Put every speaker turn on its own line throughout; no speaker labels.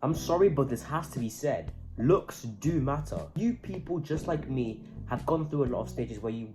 I'm sorry, but this has to be said. Looks do matter. You people just like me have gone through a lot of stages where you've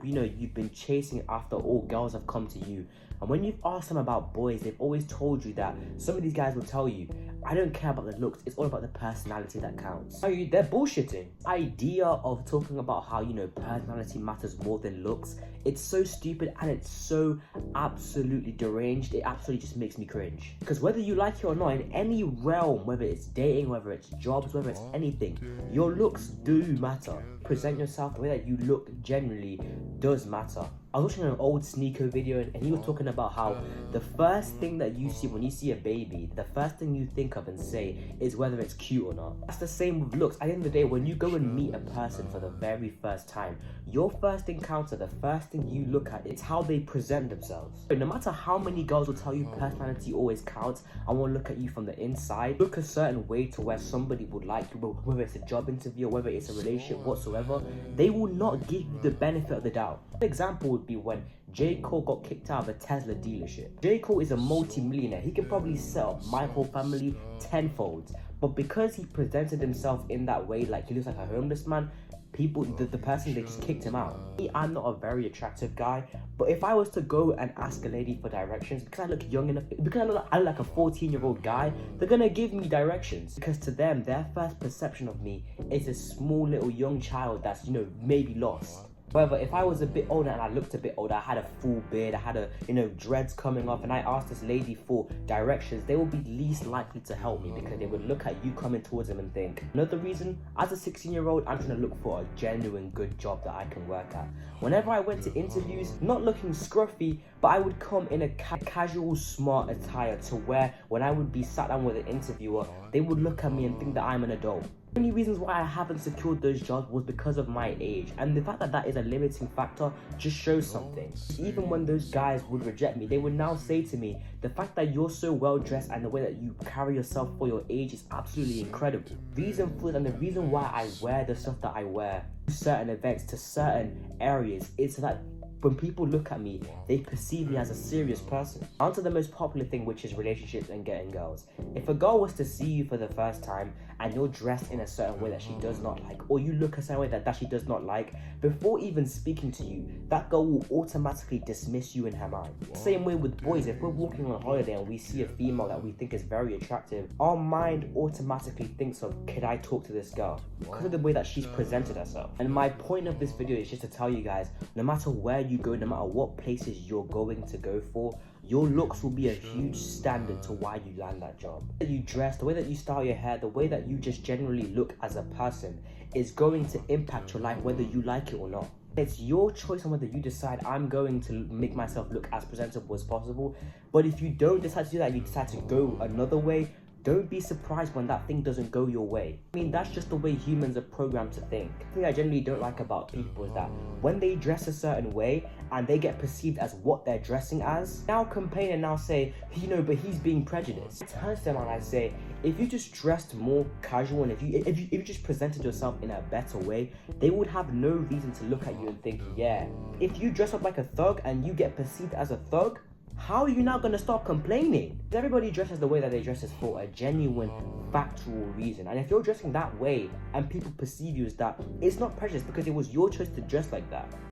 been chasing after all girls have come to you. And when you've asked them about boys, they've always told you that some of these guys will tell you, I don't care about the looks, it's all about the personality that counts. They're bullshitting. Idea of talking about how, personality matters more than looks, it's so stupid and it's so absolutely deranged. It absolutely just makes me cringe. Because whether you like it or not, in any realm, whether it's dating, whether it's jobs, whether it's anything, your looks do matter. Present yourself the way that you look generally does matter. I was watching an old Sneeko video and he was talking about how the first thing that you see when you see a baby, the first thing you think of and say is whether it's cute or not. That's the same with looks. At the end of the day, when you go and meet a person for the very first time, your first encounter, the first thing you look at is how they present themselves. So no matter how many girls will tell you personality always counts and will look at you from the inside, look a certain way to where somebody would like you, whether it's a job interview or whether it's a relationship whatsoever, they will not give you the benefit of the doubt. An example would be when J. Cole got kicked out of a Tesla dealership. J. Cole is a multi-millionaire. He could probably set up my whole family tenfold. But because he presented himself in that way, like he looks like a homeless man, the person, they just kicked him out. I'm not a very attractive guy, but if I was to go and ask a lady for directions, because I look young enough, because I look like a 14-year-old guy, they're gonna give me directions. Because to them, their first perception of me is a small little young child that's, maybe lost. However, if I was a bit older and I looked a bit older, I had a full beard, I had dreads coming off, and I asked this lady for directions, they would be least likely to help me because they would look at you coming towards them and think, another reason, as a 16-year-old, I'm trying to look for a genuine good job that I can work at. Whenever I went to interviews, not looking scruffy, but I would come in a casual, smart attire to where when I would be sat down with an interviewer, they would look at me and think that I'm an adult. The only reasons why I haven't secured those jobs was because of my age, and the fact that that is a limiting factor just shows something. Even when those guys would reject me, they would now say to me, the fact that you're so well dressed and the way that you carry yourself for your age is absolutely incredible. Reason for it, and the reason why I wear the stuff that I wear to certain events, to certain areas, is so that when people look at me, they perceive me as a serious person. On to the most popular thing, which is relationships and getting girls. If a girl was to see you for the first time and you're dressed in a certain way that she does not like, or you look a certain way that she does not like, before even speaking to you, that girl will automatically dismiss you in her mind. Same way with boys. If we're walking on holiday and we see a female that we think is very attractive, our mind automatically thinks of, could I talk to this girl? Because of the way that she's presented herself. And my point of this video is just to tell you guys, no matter where you go, no matter what places you're going to go for, your looks will be a huge standard to why you land that job. The way that you dress, the way that you style your hair, the way that you just generally look as a person is going to impact your life whether you like it or not. It's your choice on whether you decide, I'm going to make myself look as presentable as possible. But if you don't decide to do that, you decide to go another way, don't be surprised when that thing doesn't go your way. I mean, that's just the way humans are programmed to think. The thing I generally don't like about people is that when they dress a certain way and they get perceived as what they're dressing as, now complain and now say, but he's being prejudiced. I turn to them and I say, if you just dressed more casual and if you just presented yourself in a better way, they would have no reason to look at you and think, yeah. If you dress up like a thug and you get perceived as a thug, how are you now going to stop complaining? Everybody dresses the way that they dress is for a genuine, factual reason. And if you're dressing that way and people perceive you as that, it's not prejudice because it was your choice to dress like that.